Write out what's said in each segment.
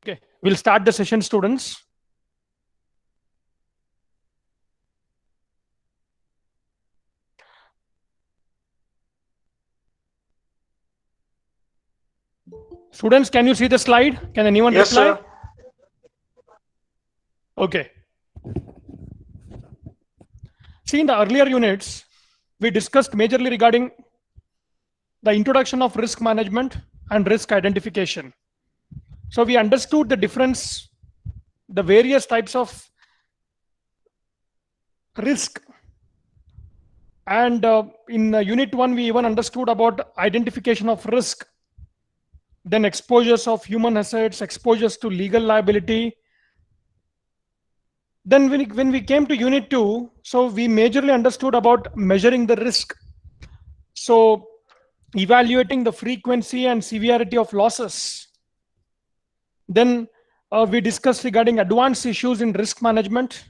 Okay, we'll start the session, students. Students, can you see the slide? Can anyone Yes, reply? sir. Okay. See, in the earlier units, we discussed majorly regarding the introduction of risk management and risk identification. So we understood the difference, the various types of risk. And in unit 1, we even understood about identification of risk, then exposures of human assets, exposures to legal liability. Then when we came to unit 2, so we majorly understood about measuring the risk. So evaluating the frequency and severity of losses. Then we discussed regarding advanced issues in risk management.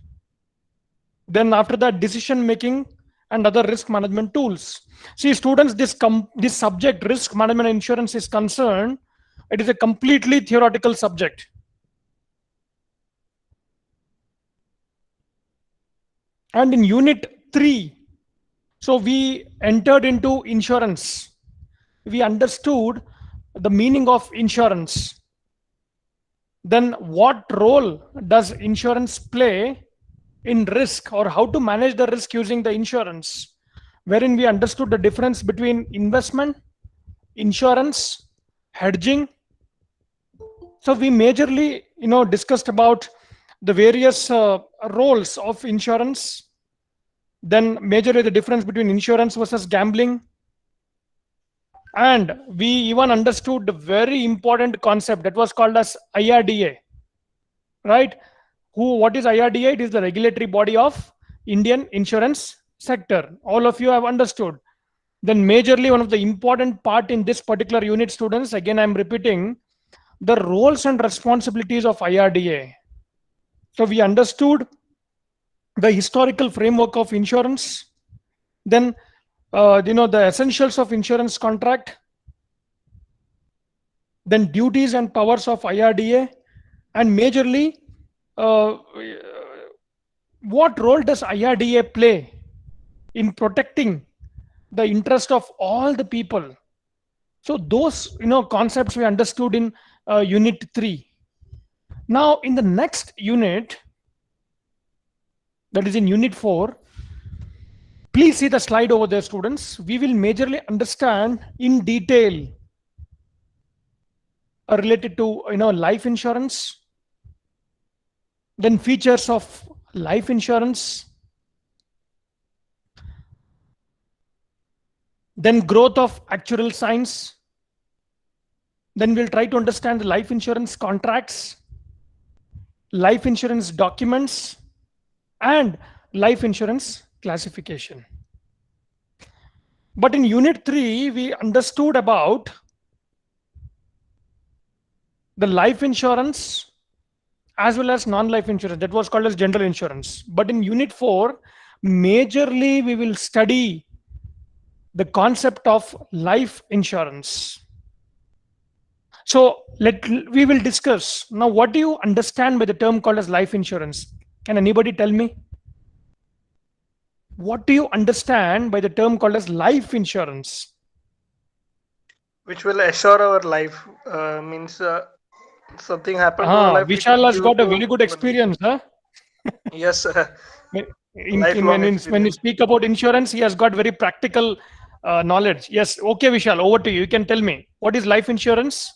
Then after that, decision making and other risk management tools. See, students, this subject, risk management and insurance, is concerned, it is a completely theoretical subject. And in unit 3, so we entered into insurance. We understood the meaning of insurance. Then what role does insurance play in risk, or how to manage the risk using the insurance, wherein we understood the difference between investment, insurance, hedging. So we majorly discussed about the various roles of insurance, then majorly the difference between insurance versus gambling. And we even understood the very important concept that was called as IRDA, right? What is IRDA? It is the regulatory body of Indian insurance sector. All of you have understood. Then majorly one of the important part in this particular unit, students, again I'm repeating, the roles and responsibilities of IRDA. So we understood the historical framework of insurance, then the essentials of insurance contract, then duties and powers of IRDA, and majorly uh, what role does IRDA play in protecting the interest of all the people. So those concepts we understood in unit 3. Now in the next unit, that is in unit 4, please see the slide over there, students. We will majorly understand in detail related to life insurance, then features of life insurance, then growth of actuarial science. Then we'll try to understand the life insurance contracts, life insurance documents, and life insurance classification. But in unit 3, we understood about the life insurance as well as non-life insurance. That was called as general insurance. But in unit 4, majorly we will study the concept of life insurance. So we will discuss now, what do you understand by the term called as life insurance? Can anybody tell me? What do you understand by the term called as life insurance? Which will assure our life. Means something happened to our life, it will Vishal has give got a to very good our life. experience, huh? Yes, sir. When, Lifelong when you experience. speak about insurance, he has got very practical knowledge. Yes, okay, Vishal, over to you. You can tell me, what is life insurance?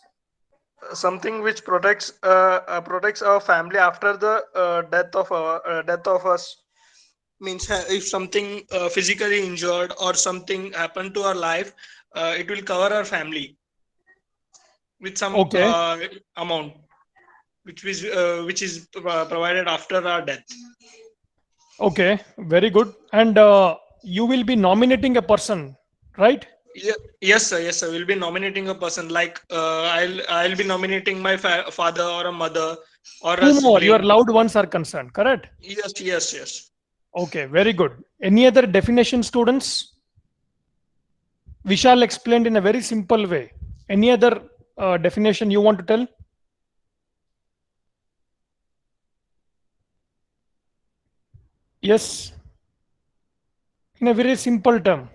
Something which protects our family after the death of us. Means if something physically injured or something happened to our life, it will cover our family with some Okay, amount which is provided after our death. okay, very good. And you will be nominating a person, right? Yes, sir. Yes, sir. We'll be nominating a person. Like I'll be nominating my father or a mother or a Whomever your sibling. loved ones are concerned, correct? Yes, yes, yes. Okay, very good. Any other definition, students? Vishal explained in a very simple way. Any other definition you want to tell? Yes, in a very simple term.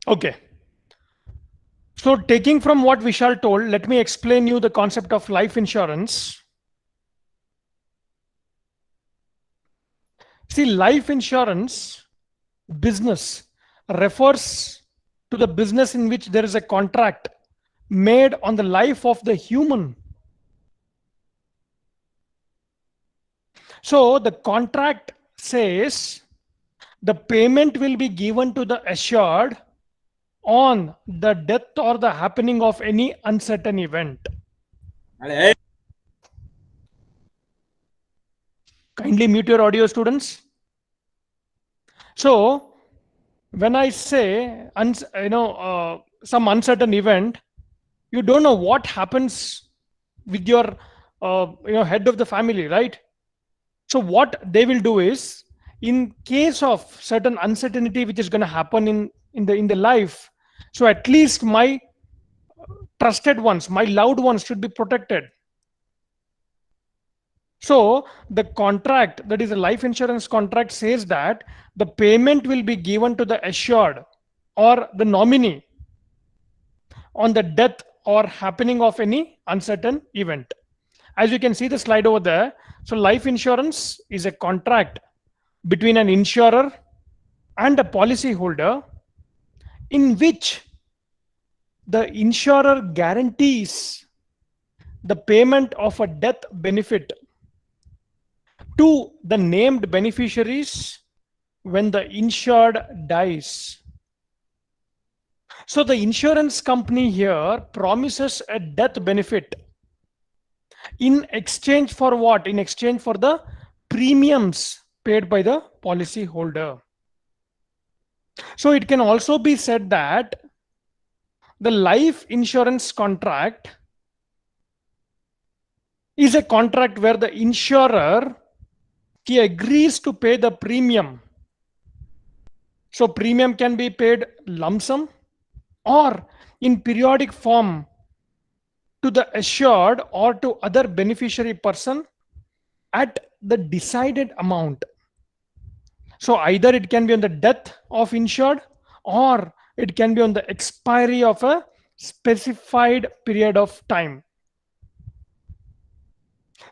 Okay. So taking from what Vishal told, let me explain you the concept of life insurance. See, life insurance business refers to the business in which there is a contract made on the life of the human. So the contract says the payment will be given to the assured on the death or the happening of any uncertain event. Kindly mute your audio, students. So when I say some uncertain event, you don't know what happens with your head of the family, right? So what they will do is, in case of certain uncertainty which is going to happen in the life, so at least my trusted ones, my loved ones should be protected. So the contract, that is a life insurance contract, says that the payment will be given to the assured or the nominee on the death or happening of any uncertain event. As you can see the slide over there, so life insurance is a contract between an insurer and a policy holder in which the insurer guarantees the payment of a death benefit to the named beneficiaries when the insured dies. So the insurance company here promises a death benefit in exchange for what? In exchange for the premiums paid by the policy holder. So it can also be said that the life insurance contract is a contract where the insurer, he agrees to pay the premium. So premium can be paid lump sum or in periodic form to the assured or to other beneficiary person at the decided amount. So either it can be on the death of insured or it can be on the expiry of a specified period of time.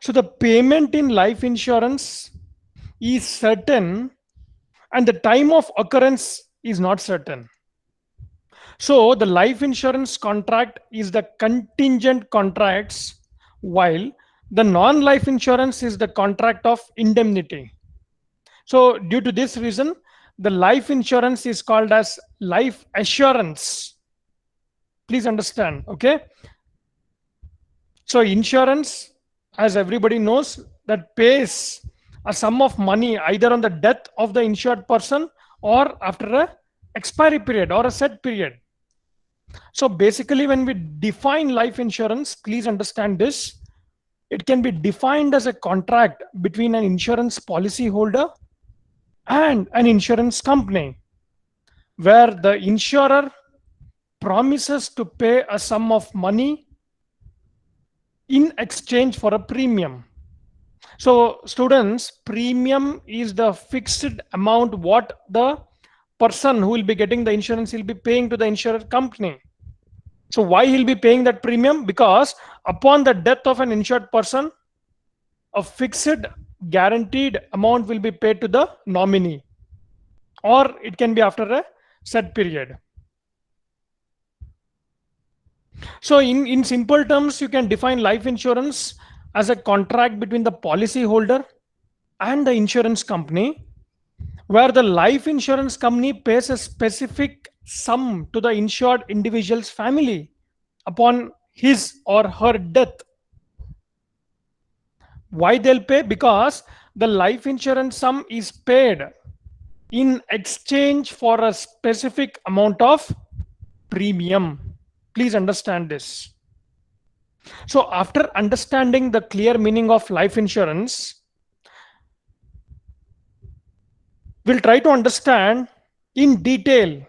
So the payment in life insurance is certain and the time of occurrence is not certain. So the life insurance contract is the contingent contracts, while the non-life insurance is the contract of indemnity. So due to this reason, the life insurance is called as life assurance. Please understand, okay? So insurance, as everybody knows, that pays a sum of money either on the death of the insured person or after a expiry period or a set period. So basically, when we define life insurance, please understand this. It can be defined as a contract between an insurance policy holder and an insurance company, where the insurer promises to pay a sum of money in exchange for a premium. So students, premium is the fixed amount what the person who will be getting the insurance will be paying to the insurer company. So why he'll be paying that premium? Because upon the death of an insured person, a fixed guaranteed amount will be paid to the nominee, or it can be after a set period. So in simple terms, you can define life insurance as a contract between the policy holder and the insurance company, where the life insurance company pays a specific sum to the insured individual's family upon his or her death. Why they'll pay? Because the life insurance sum is paid in exchange for a specific amount of premium. Please understand this. So after understanding the clear meaning of life insurance, we'll try to understand in detail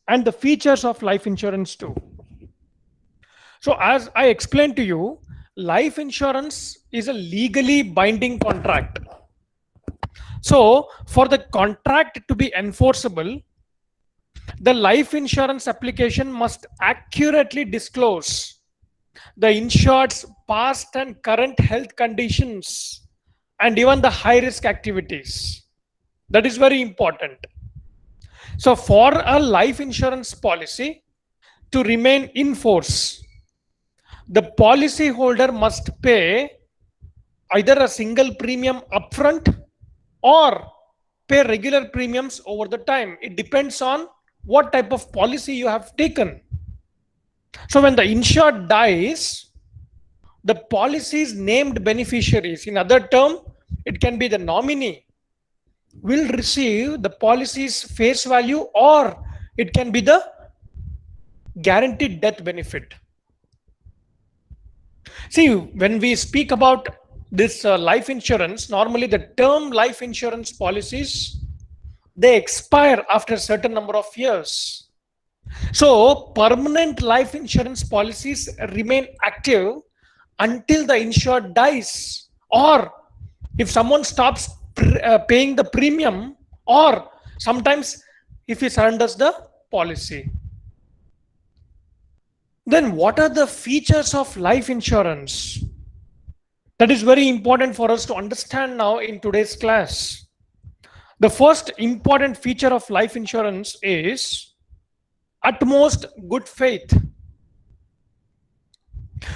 and the features of life insurance too. So as I explained to you, life insurance is a legally binding contract. So for the contract to be enforceable, the life insurance application must accurately disclose the insured's past and current health conditions and even the high risk activities. That is very important. So for a life insurance policy to remain in force, the policy holder must pay either a single premium upfront or pay regular premiums over the time. It depends on what type of policy you have taken. So when the insured dies, the policy's named beneficiaries, in other term, it can be the nominee, will receive the policy's face value, or it can be the guaranteed death benefit. See, when we speak about this life insurance, normally the term life insurance policies, they expire after a certain number of years. So permanent life insurance policies remain active until the insured dies, or if someone stops paying the premium, or sometimes if he surrenders the policy. Then what are the features of life insurance? That is very important for us to understand now in today's class. The first important feature of life insurance is utmost good faith,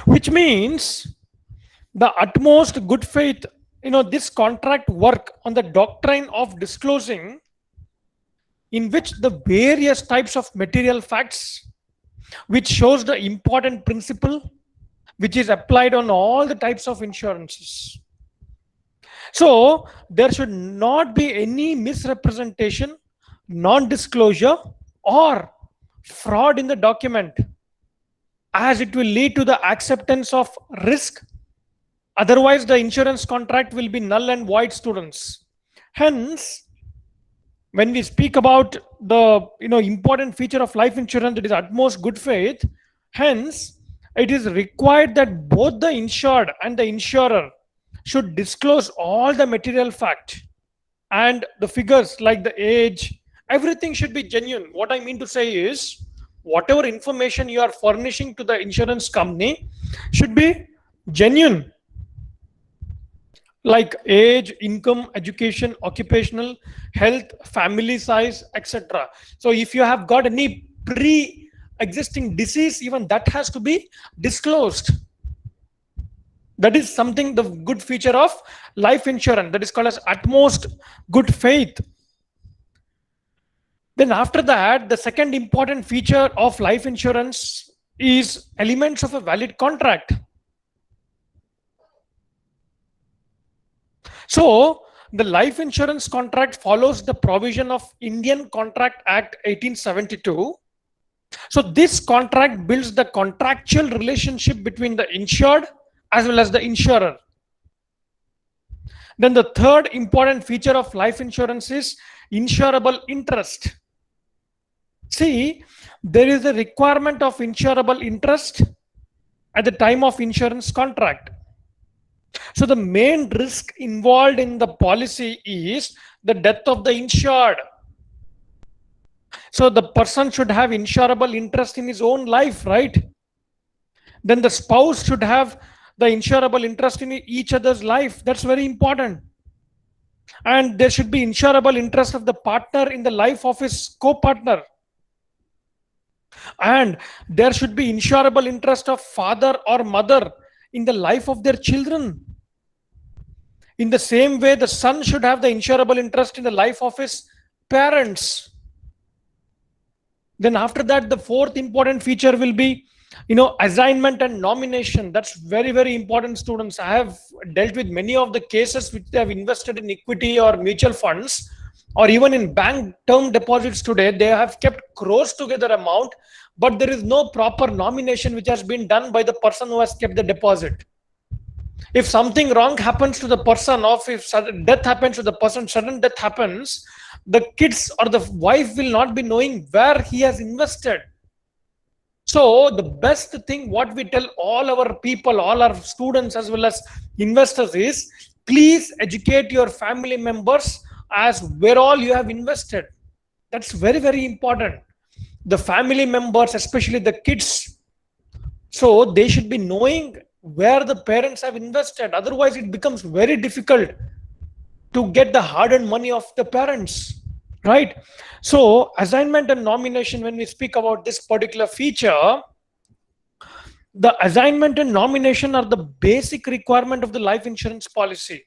which means the utmost good faith, this contract work on the doctrine of disclosing, in which the various types of material facts, which shows the important principle which is applied on all the types of insurances. So there should not be any misrepresentation, non-disclosure, or fraud in the document, as it will lead to the acceptance of risk. Otherwise, the insurance contract will be null and void, students. Hence, when we speak about the important feature of life insurance, that is utmost good faith, hence it is required that both the insured and the insurer should disclose all the material fact and the figures like the age. Everything should be genuine. What I mean to say is, whatever information you are furnishing to the insurance company should be genuine, like age, income, education, occupational, health, family size, etc. So if you have got any pre-existing disease, even that has to be disclosed. That is something, the good feature of life insurance, that is called as utmost good faith. Then after that, the second important feature of life insurance is elements of a valid contract. So the life insurance contract follows the provision of Indian Contract Act 1872. So this contract builds the contractual relationship between the insured as well as the insurer. Then the third important feature of life insurance is insurable interest. See, there is a requirement of insurable interest at the time of insurance contract. So the main risk involved in the policy is the death of the insured. So the person should have insurable interest in his own life, right? Then the spouse should have the insurable interest in each other's life. That's very important. And there should be insurable interest of the partner in the life of his co-partner. And there should be insurable interest of father or mother in the life of their children. In the same way, the son should have the insurable interest in the life of his parents. Then after that, the fourth important feature will be, assignment and nomination. That's very, very important, students. I have dealt with many of the cases which they have invested in equity or mutual funds, or even in bank term deposits today. They have kept crores together amount, but there is no proper nomination which has been done by the person who has kept the deposit. If something wrong happens to the person, or if sudden death happens to the person, sudden death happens, the kids or the wife will not be knowing where he has invested. So the best thing what we tell all our people, all our students as well as investors is, please educate your family members as where all you have invested. That's very, very important. The family members, especially the kids, so they should be knowing where the parents have invested. Otherwise, it becomes very difficult to get the hard-earned money of the parents, right? So assignment and nomination, when we speak about this particular feature, the assignment and nomination are the basic requirement of the life insurance policy.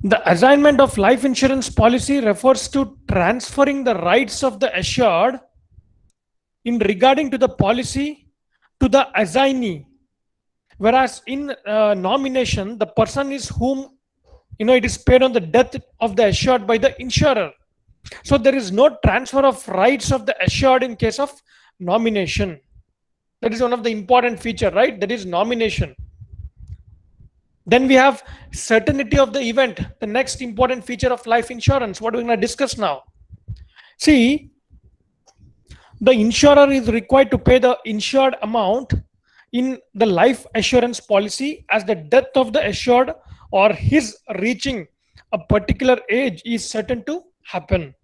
The assignment of life insurance policy refers to transferring the rights of the assured in regarding to the policy to the assignee, whereas in nomination, the person is whom it is paid on the death of the assured by the insurer. So there is no transfer of rights of the assured in case of nomination. That is one of the important feature, right? That is nomination. Then we have certainty of the event, the next important feature of life insurance. What we're going to discuss now. See, the insurer is required to pay the insured amount in the life assurance policy as the death of the assured or his reaching a particular age is certain to happen.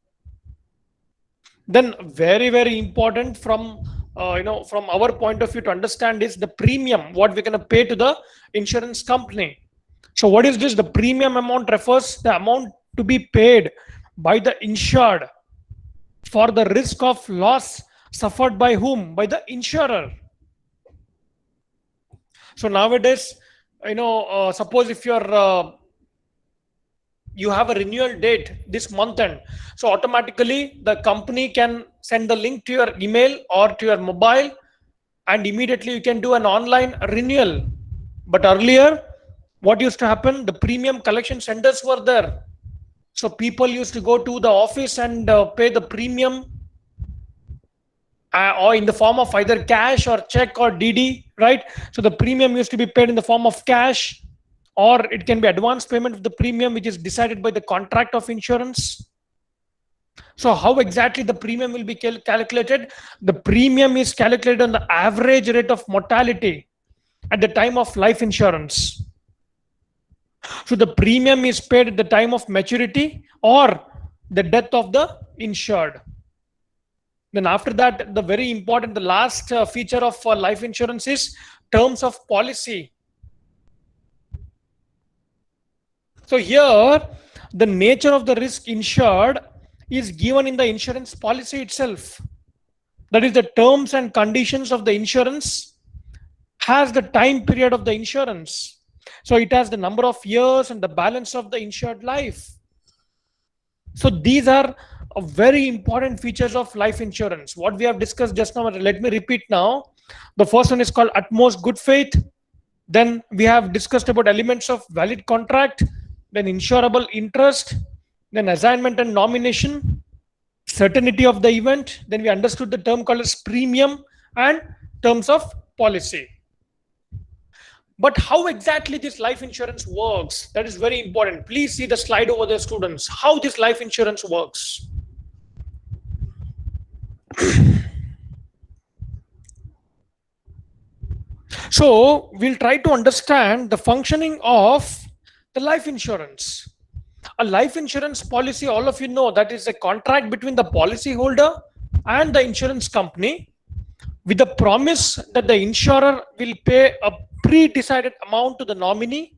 Then very, very important from from our point of view to understand is the premium, what we're going to pay to the insurance company. So what is this? The premium amount refers the amount to be paid by the insured for the risk of loss suffered by whom? By the insurer. So nowadays, suppose if you have a renewal date this month end, so automatically the company can send the link to your email or to your mobile, and immediately you can do an online renewal. But earlier, what used to happen? The premium collection centers were there. So people used to go to the office and pay the premium or in the form of either cash or check or DD, right? So the premium used to be paid in the form of cash, or it can be advance payment of the premium, which is decided by the contract of insurance. So how exactly the premium will be calculated? The premium is calculated on the average rate of mortality at the time of life insurance. So the premium is paid at the time of maturity or the death of the insured. Then after that, the very important, the last feature of life insurance is terms of policy. So here, the nature of the risk insured is given in the insurance policy itself. That is, the terms and conditions of the insurance has the time period of the insurance. So it has the number of years and the balance of the insured life. So these are very important features of life insurance. What we have discussed just now, let me repeat now. The first one is called utmost good faith. Then we have discussed about elements of valid contract, then insurable interest, then assignment and nomination, certainty of the event. Then we understood the term called as premium and terms of policy. But how exactly this life insurance works, that is very important. Please see the slide over there, students, how this life insurance works. So we'll try to understand the functioning of the life insurance. A life insurance policy, all of you know, that is a contract between the policy holder and the insurance company with the promise that the insurer will pay a pre-decided amount to the nominee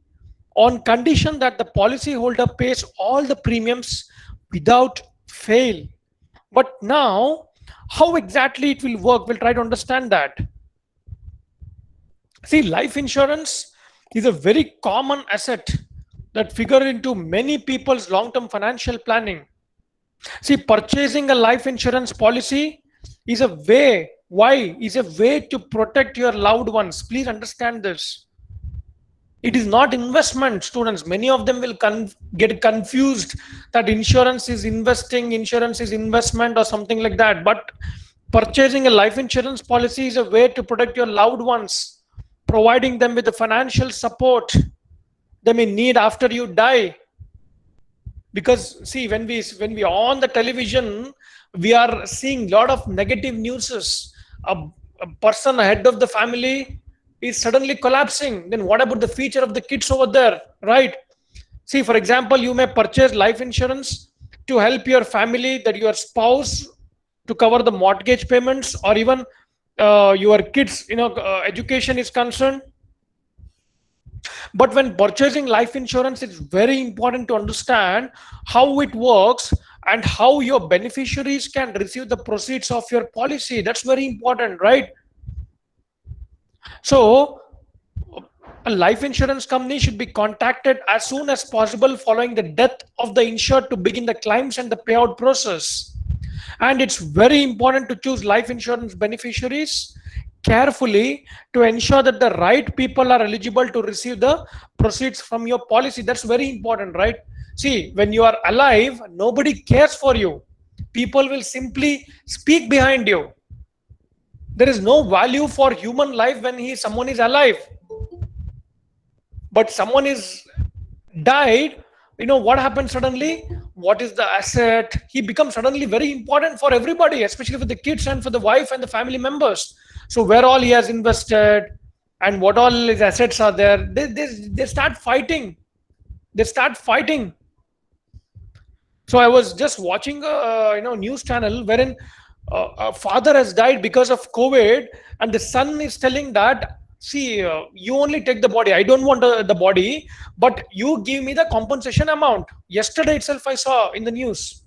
on condition that the policy holder pays all the premiums without fail. But now, how exactly it will work? We'll try to understand that. See, life insurance is a very common asset that figure into many people's long-term financial planning. See, purchasing a life insurance policy is a way, is a way to protect your loved ones. Please understand this. It is not investment, students. Many of them will get confused that insurance is investing, insurance is investment or something like that. But purchasing a life insurance policy is a way to protect your loved ones, providing them with the financial support they may need after you die. Because see, when we are on the television, we are seeing a lot of negative news a, a person head of the family is suddenly collapsing, then what about the future of the kids over there, right? See, for example, you may purchase life insurance to help your family, that your spouse, to cover the mortgage payments, or even your kids, education is concerned. But when purchasing life insurance, it's very important to understand how it works and how your beneficiaries can receive the proceeds of your policy. That's very important, right? So, a life insurance company should be contacted as soon as possible following the death of the insured to begin the claims and the payout process. And it's very important to choose life insurance beneficiaries carefully to ensure that the right people are eligible to receive the proceeds from your policy. That's very important, right? See, when you are alive, nobody cares for you. People will simply speak behind you. There is no value for human life when someone is alive. But someone is died, what happens suddenly? What is the asset? He becomes suddenly very important for everybody, especially for the kids and for the wife and the family members. So where all he has invested and what all his assets are there, they start fighting. They start fighting. So I was just watching a news channel wherein a father has died because of COVID, and the son is telling that, see, you only take the body. I don't want the body, but you give me the compensation amount. Yesterday itself, I saw in the news.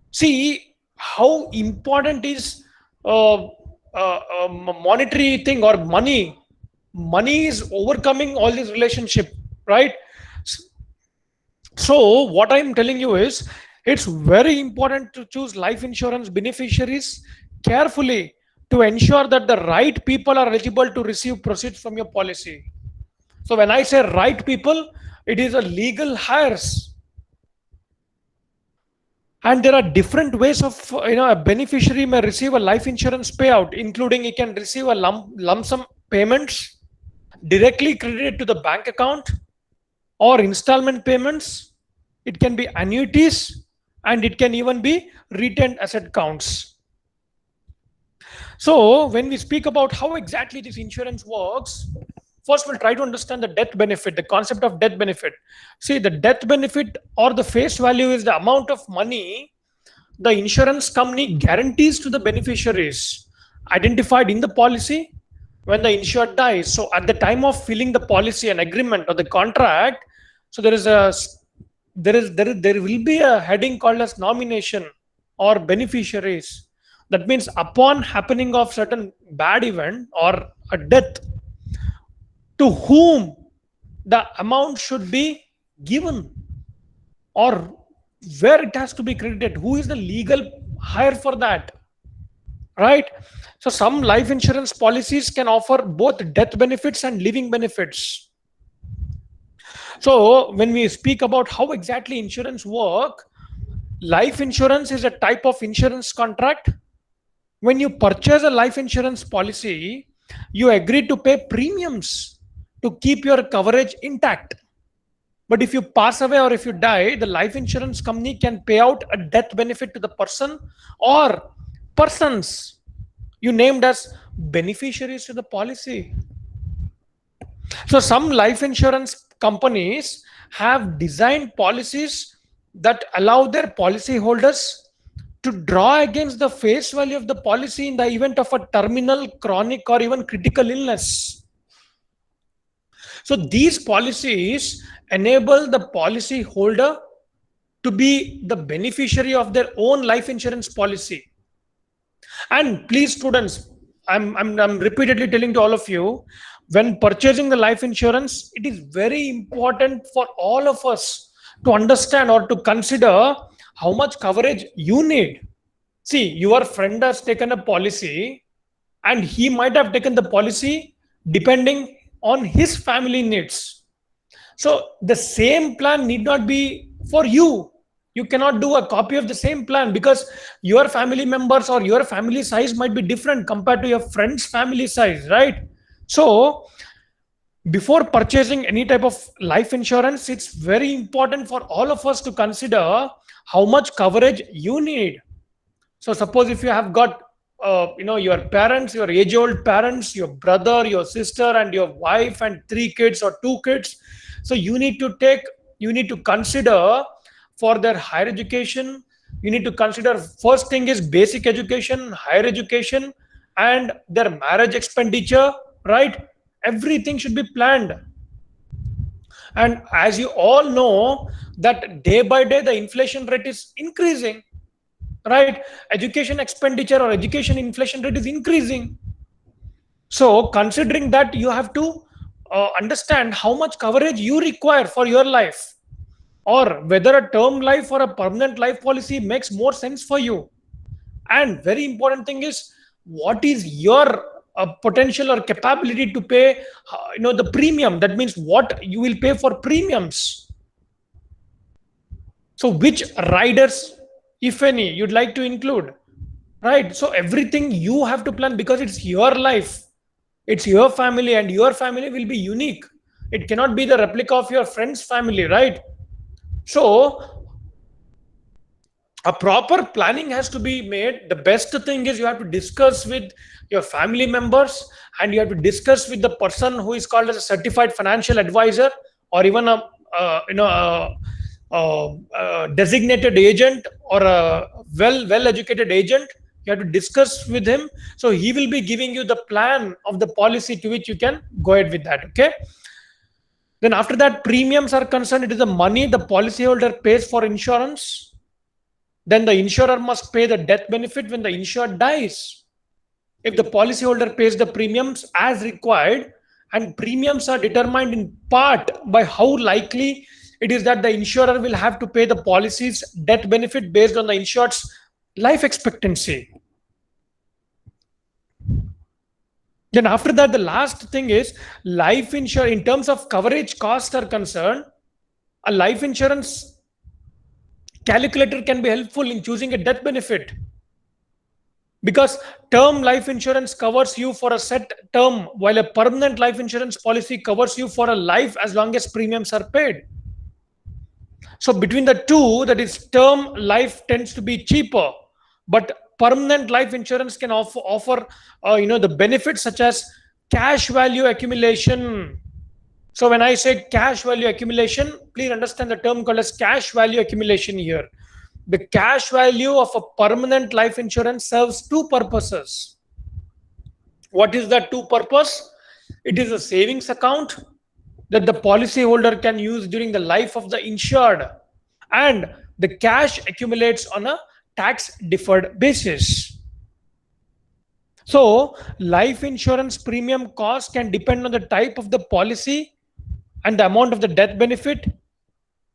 See how important is monetary thing or money. Money is overcoming all this relationship, right? So what I'm telling you is, it's very important to choose life insurance beneficiaries carefully to ensure that the right people are eligible to receive proceeds from your policy. So when I say right people, it is a legal hires. And there are different ways of, a beneficiary may receive a life insurance payout, including he can receive a lump sum payments directly credited to the bank account, or installment payments. It can be annuities, and it can even be retained asset counts. So when we speak about how exactly this insurance works, first we'll try to understand the death benefit, the concept of death benefit. See, the death benefit or the face value is the amount of money the insurance company guarantees to the beneficiaries identified in the policy when the insured dies. So at the time of filling the policy and agreement or the contract, so there will be a heading called as nomination or beneficiaries. That means upon happening of certain bad event or a death, to whom the amount should be given, or where it has to be credited, who is the legal hire for that, right? So some life insurance policies can offer both death benefits and living benefits. So when we speak about how exactly insurance work, life insurance is a type of insurance contract. When you purchase a life insurance policy, you agree to pay premiums to keep your coverage intact. But if you pass away or if you die, the life insurance company can pay out a death benefit to the person or persons you named as beneficiaries to the policy. So some life insurance companies have designed policies that allow their policyholders to draw against the face value of the policy in the event of a terminal, chronic, or even critical illness. So these policies enable the policy holder to be the beneficiary of their own life insurance policy. And please, students, I'm repeatedly telling to all of you, when purchasing the life insurance, it is very important for all of us to understand or to consider how much coverage you need. See, your friend has taken a policy, and he might have taken the policy depending on his family needs. So the same plan need not be for you. You cannot do a copy of the same plan because your family members or your family size might be different compared to your friend's family size, right? So before purchasing any type of life insurance, it's very important for all of us to consider how much coverage you need. So suppose if you have got your parents, your age-old parents, your brother, your sister, and your wife, and 3 kids or 2 kids. So you need to consider for their higher education. You need to consider, first thing is basic education, higher education, and their marriage expenditure, right? Everything should be planned. And as you all know, that day by day the inflation rate is increasing, right? Education expenditure or education inflation rate is increasing. So considering that, you have to understand how much coverage you require for your life, or whether a term life or a permanent life policy makes more sense for you. And very important thing is, what is your potential or capability to pay the premium. That means what you will pay for premiums. So which riders, if any, you'd like to include, right? So everything you have to plan, because it's your life, it's your family, and your family will be unique. It cannot be the replica of your friend's family, right? So a proper planning has to be made. The best thing is, you have to discuss with your family members, and you have to discuss with the person who is called as a certified financial advisor, or even a designated agent, or a well educated agent. You have to discuss with him, so he will be giving you the plan of the policy to which you can go ahead with that. Okay. Then after that, premiums are concerned, it is the money the policyholder pays for insurance. Then the insurer must pay the death benefit when the insured dies. If the policyholder pays the premiums as required, and premiums are determined in part by how likely it is that the insurer will have to pay the policy's death benefit based on the insured's life expectancy. Then after that, the last thing is life insurance. In terms of coverage costs are concerned, a life insurance calculator can be helpful in choosing a death benefit, because term life insurance covers you for a set term, while a permanent life insurance policy covers you for a life as long as premiums are paid. So between the two, that is, term life tends to be cheaper, but permanent life insurance can offer the benefits such as cash value accumulation. So when I say cash value accumulation, please understand the term called as cash value accumulation here. The cash value of a permanent life insurance serves two purposes. What is that two purpose? It is a savings account that the policyholder can use during the life of the insured, and the cash accumulates on a tax deferred basis. So life insurance premium cost can depend on the type of the policy and the amount of the death benefit,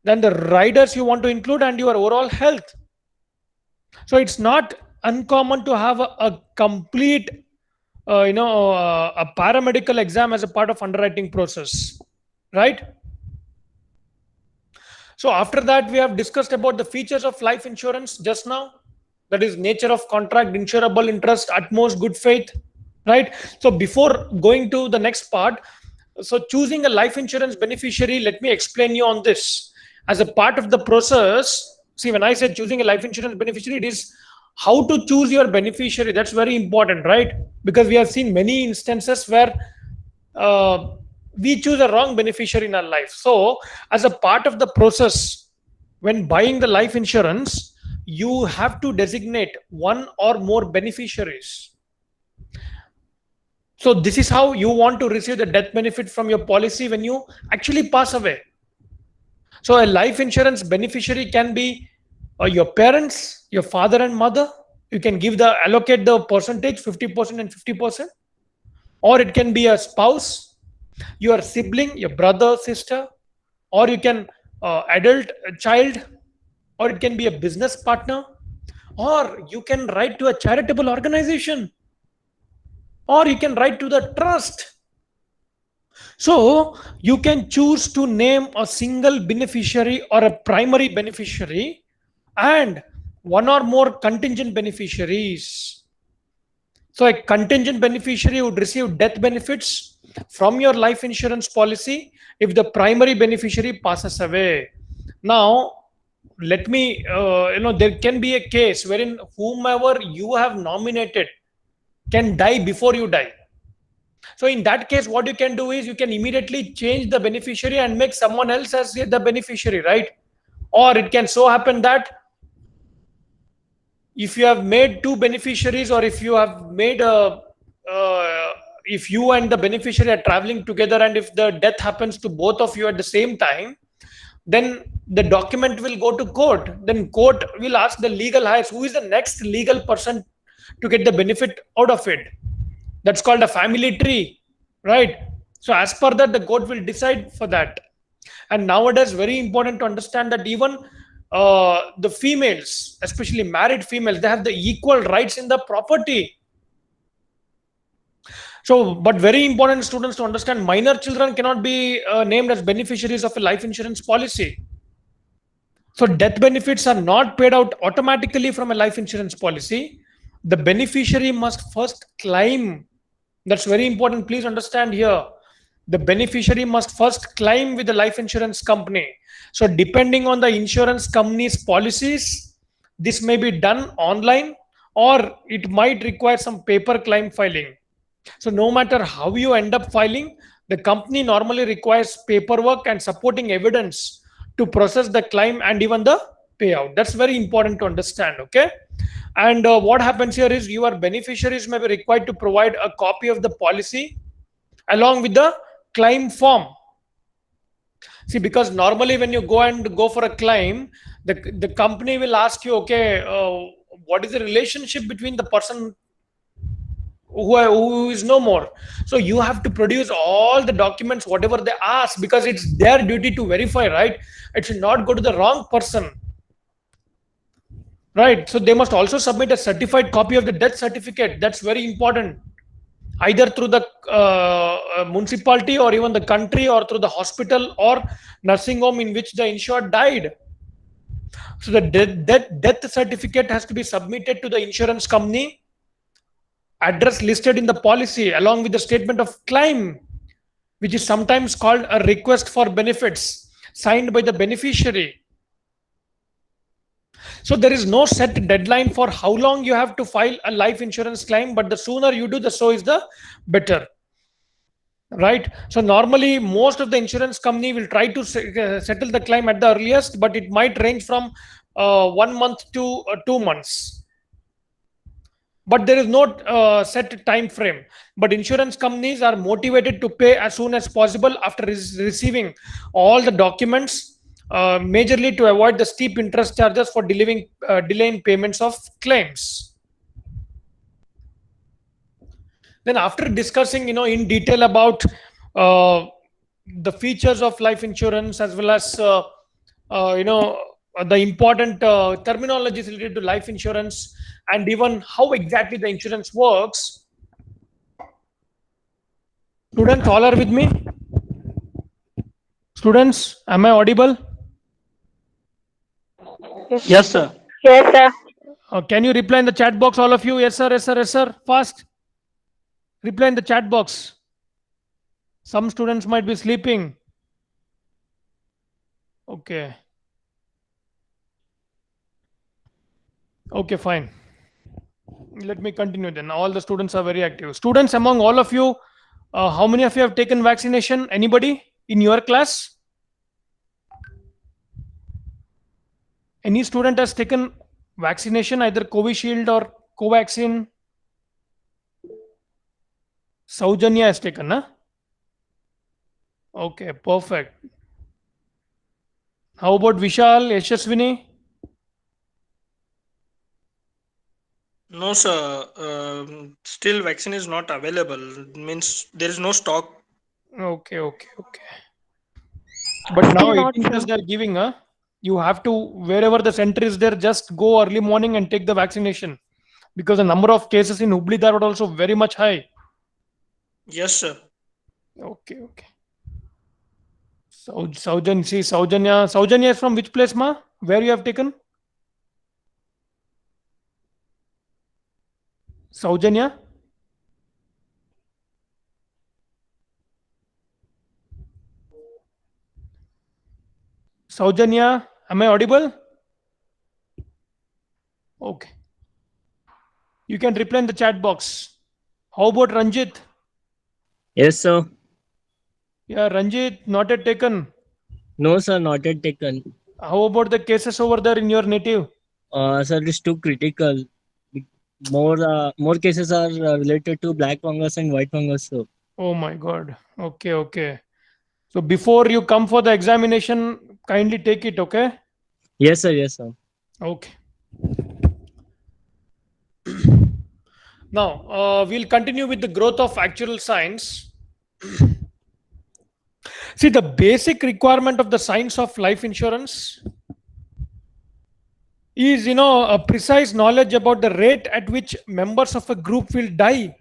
then the riders you want to include, and your overall health. So it's not uncommon to have a complete a paramedical exam as a part of underwriting process, right? So after that, we have discussed about the features of life insurance just now. That is nature of contract, insurable interest, utmost good faith, right? So before going to the next part, so choosing a life insurance beneficiary, let me explain you on this. As a part of the process, see, when I said choosing a life insurance beneficiary, it is how to choose your beneficiary. That's very important, right? Because we have seen many instances where we choose a wrong beneficiary in our life. So as a part of the process, when buying the life insurance, you have to designate one or more beneficiaries. So this is how you want to receive the death benefit from your policy when you actually pass away. So a life insurance beneficiary can be your parents, your father and mother. You can allocate the percentage 50% and 50%, or it can be a spouse, your sibling, your brother, sister, or you can adult child, or it can be a business partner, or you can write to a charitable organization, or you can write to the trust. So you can choose to name a single beneficiary or a primary beneficiary and one or more contingent beneficiaries. So a contingent beneficiary would receive death benefits from your life insurance policy if the primary beneficiary passes away. Now, let me, there can be a case wherein whomever you have nominated can die before you die. So in that case, what you can do is you can immediately change the beneficiary and make someone else as the beneficiary, right? Or it can so happen that if you have made two beneficiaries, or if you have made a if you and the beneficiary are traveling together, and if the death happens to both of you at the same time, then the document will go to court. Then court will ask the legal heirs who is the next legal person to get the benefit out of it. That's called a family tree, right? So as per that, the court will decide for that. And nowadays, very important to understand that even the females, especially married females, they have the equal rights in the property. So, but very important, students, to understand, minor children cannot be named as beneficiaries of a life insurance policy. So death benefits are not paid out automatically from a life insurance policy. The beneficiary must first claim. That's very important. Please understand here. The beneficiary must first claim with the life insurance company. So depending on the insurance company's policies, this may be done online, or it might require some paper claim filing. So no matter how you end up filing, the company normally requires paperwork and supporting evidence to process the claim and even the payout. That's very important to understand. Okay. And what happens here is your beneficiaries may be required to provide a copy of the policy along with the claim form. See, because normally when you go for a claim, the company will ask you, okay, what is the relationship between the person who is no more? So you have to produce all the documents, whatever they ask, because it's their duty to verify, right? It should not go to the wrong person, right? So they must also submit a certified copy of the death certificate. That's very important, either through the municipality, or even the country, or through the hospital or nursing home in which the insured died. So the death certificate has to be submitted to the insurance company, address listed in the policy, along with the statement of claim, which is sometimes called a request for benefits, signed by the beneficiary. So there is no set deadline for how long you have to file a life insurance claim, but the sooner you do, the so is the better, right? So normally most of the insurance company will try to settle the claim at the earliest, but it might range from 1 month to 2 months. But there is no set time frame. But insurance companies are motivated to pay as soon as possible after receiving all the documents, majorly to avoid the steep interest charges for delaying payments of claims. Then after discussing, in detail about the features of life insurance, as well as the important terminologies related to life insurance, and even how exactly the insurance works. Students, all are with me? Students, am I audible? Yes, sir. Yes, sir. Can you reply in the chat box, all of you? Yes, sir, yes, sir, yes, sir. Fast. Reply in the chat box. Some students might be sleeping. Okay. Okay, fine. Let me continue then. All the students are very active. Students, among all of you, how many of you have taken vaccination? Anybody in your class? Any student has taken vaccination, either Covishield or Covaxin? Saujanya has taken, huh? Okay, perfect. How about Vishal, Yashaswini? No, sir. Still, vaccine is not available. Means there is no stock. Okay. But now Still not, 18 plus sir. they're giving, huh? You have to, wherever the center is there, just go early morning and take the vaccination, because the number of cases in Hubli Dharwad also very much high. Yes, sir. Okay. Saujanya is from which place, ma? Where you have taken? Saujanya? Saujanya, am I audible? Okay. You can reply in the chat box. How about Ranjit? Yes, sir. Yeah, Ranjit, not yet taken. No, sir, not yet taken. How about the cases over there in your native? Sir, it's too critical. More cases are related to black fungus and white fungus, sir. Oh my God. Okay, okay. So before you come for the examination, kindly take it, okay? Yes, sir. Yes, sir. Okay. Now, we'll continue with the growth of actual science. See, the basic requirement of the science of life insurance is, a precise knowledge about the rate at which members of a group will die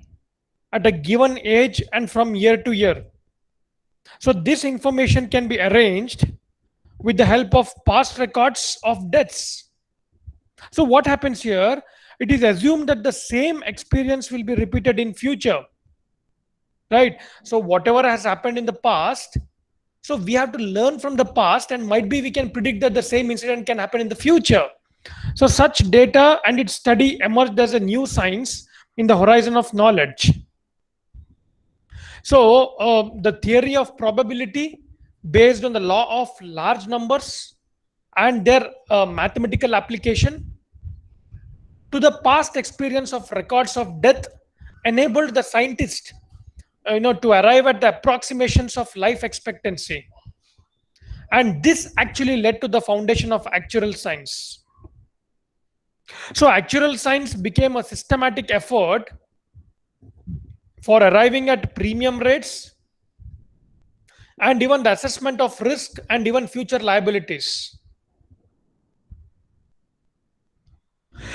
at a given age and from year to year. So, this information can be arranged with the help of past records of deaths. So, what happens here? It is assumed that the same experience will be repeated in future, right? So, whatever has happened in the past, so we have to learn from the past, and might be we can predict that the same incident can happen in the future. So, such data and its study emerged as a new science in the horizon of knowledge. So, the theory of probability based on the law of large numbers and their mathematical application to the past experience of records of death enabled the scientist to arrive at the approximations of life expectancy, and this actually led to the foundation of actuarial science. So actuarial science became a systematic effort for arriving at premium rates and even the assessment of risk and even future liabilities.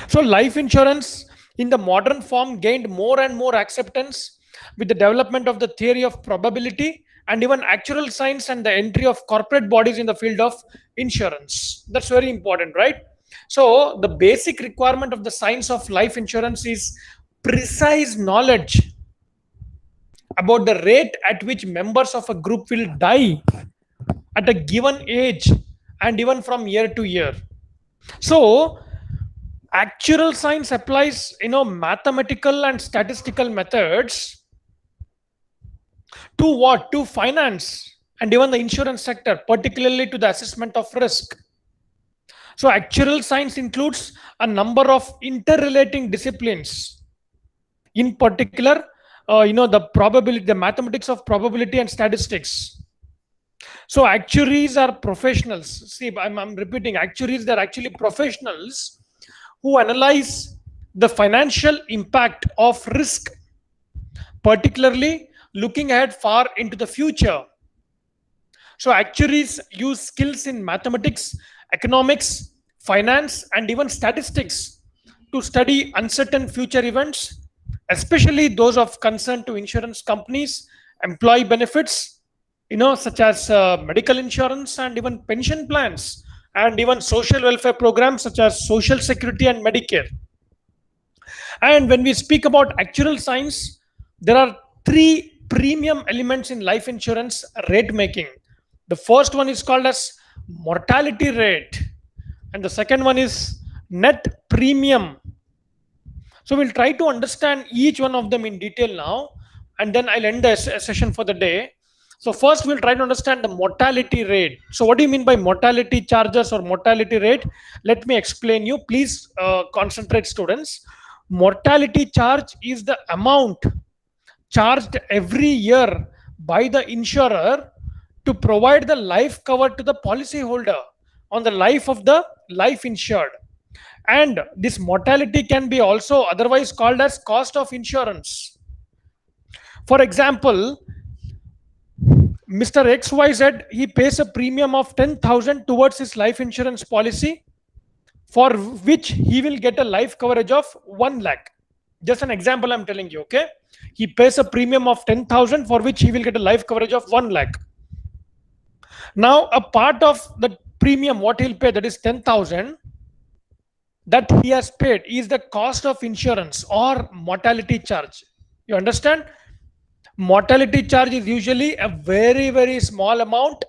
So life insurance in the modern form gained more and more acceptance with the development of the theory of probability and even actuarial science and the entry of corporate bodies in the field of insurance. That's very important, right? So the basic requirement of the science of life insurance is precise knowledge about the rate at which members of a group will die at a given age and even from year to year. So actual science applies mathematical and statistical methods to what? To finance and even the insurance sector, particularly to the assessment of risk. So actuarial science includes a number of interrelating disciplines. In particular, the probability, the mathematics of probability and statistics. So actuaries are professionals. See, I'm repeating, actuaries, they're actually professionals who analyze the financial impact of risk, particularly looking ahead far into the future. So actuaries use skills in mathematics, economics, finance, and even statistics to study uncertain future events, especially those of concern to insurance companies, employee benefits, such as medical insurance and even pension plans, and even social welfare programs such as Social Security and Medicare. And when we speak about actuarial science, there are three premium elements in life insurance rate making. The first one is called as mortality rate, and the second one is net premium. So we'll try to understand each one of them in detail now, and then I'll end the session for the day. So first we'll try to understand the mortality rate. So what do you mean by mortality charges or mortality rate? Let me explain you. Please concentrate, students. Mortality charge is the amount charged every year by the insurer to provide the life cover to the policyholder on the life of the life insured. And this mortality can be also otherwise called as cost of insurance. For example, Mr. XYZ, he pays a premium of 10,000 towards his life insurance policy, for which he will get a life coverage of 1 lakh. Just an example I'm telling you, okay? He pays a premium of 10,000 for which he will get a life coverage of 1 lakh. Now, a part of the premium, what he'll pay, that is 10,000, that he has paid is the cost of insurance or mortality charge. You understand? Mortality charge is usually a very, very small amount,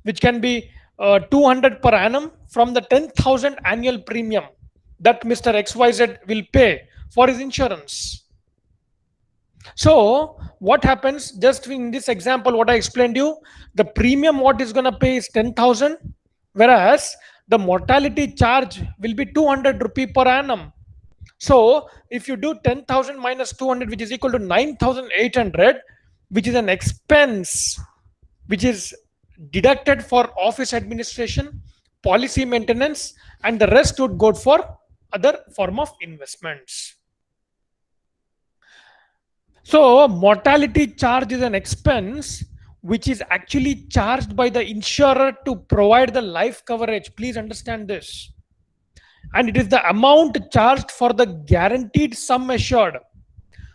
which can be 200 per annum from the 10,000 annual premium that Mr. XYZ will pay for his insurance. So what happens, just in this example, what I explained you, the premium what is going to pay is 10,000, whereas the mortality charge will be 200 rupee per annum. So if you do 10,000 minus 200, which is equal to 9,800, which is an expense which is deducted for office administration, policy maintenance, and the rest would go for other form of investments. So mortality charge is an expense which is actually charged by the insurer to provide the life coverage. Please understand this. And it is the amount charged for the guaranteed sum assured,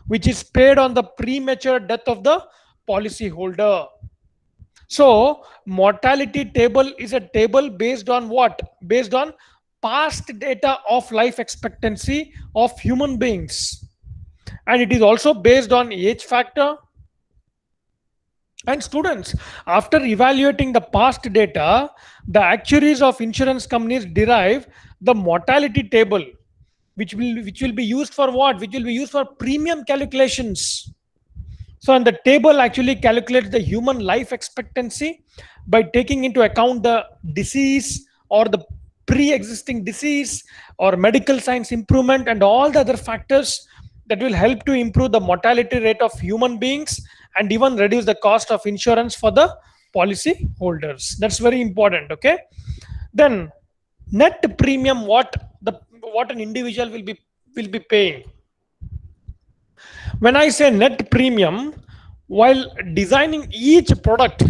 which is paid on the premature death of the policy holder. So mortality table is a table based on what? Based on past data of life expectancy of human beings. And it is also based on age factor. And students, after evaluating the past data, the actuaries of insurance companies derive the mortality table, which will be used for what? Which will be used for premium calculations. So, and the table actually calculates the human life expectancy by taking into account the disease or the pre-existing disease or medical science improvement and all the other factors that will help to improve the mortality rate of human beings and even reduce the cost of insurance for the policy holders. That's very important. Okay. Then net premium, what an individual will be paying. When I say net premium, while designing each product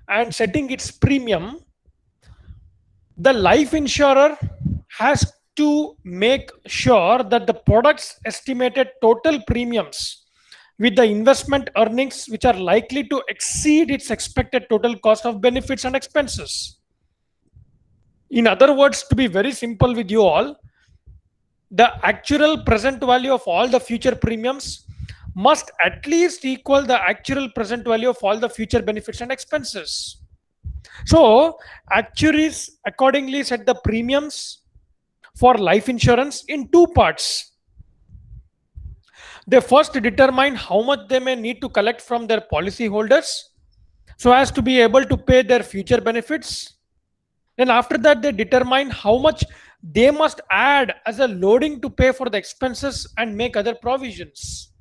and setting its premium, the life insurer has to make sure that the product's estimated total premiums with the investment earnings which are likely to exceed its expected total cost of benefits and expenses. In other words, to be very simple with you all, the actual present value of all the future premiums must at least equal the actual present value of all the future benefits and expenses. So actuaries accordingly set the premiums for life insurance in two parts. They first determine how much they may need to collect from their policy holders so as to be able to pay their future benefits. Then after that, they determine how much they must add as a loading to pay for the expenses and make other provisions.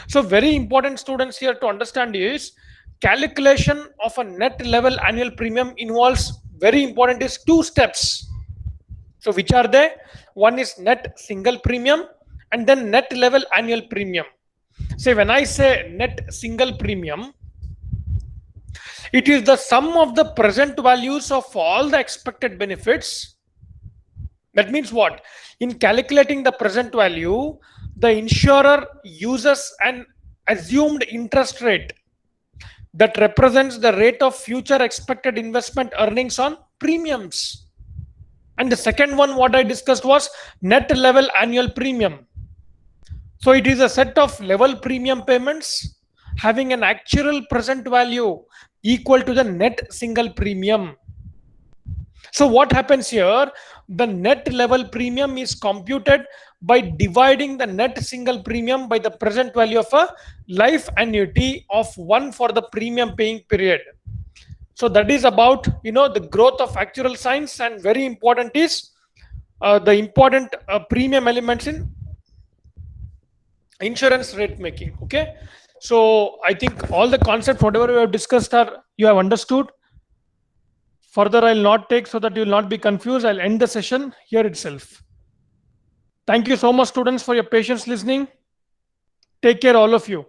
So very important, students, here to understand is calculation of a net level annual premium involves, very important, is two steps. So which are they? One is net single premium and then net level annual premium. Say when I say net single premium, it is the sum of the present values of all the expected benefits. That means what? In calculating the present value, the insurer uses an assumed interest rate that represents the rate of future expected investment earnings on premiums. And the second one, what I discussed, was net level annual premium. So it is a set of level premium payments having an actual present value equal to the net single premium. So what happens here? The net level premium is computed by dividing the net single premium by the present value of a life annuity of 1 for the premium paying period. So that is about, the growth of actuarial science, and very important is the important premium elements in insurance rate making. Okay. So I think all the concepts, whatever we have discussed, you have understood. Further, I'll not take so that you will not be confused. I'll end the session here itself. Thank you so much, students, for your patience listening. Take care, all of you.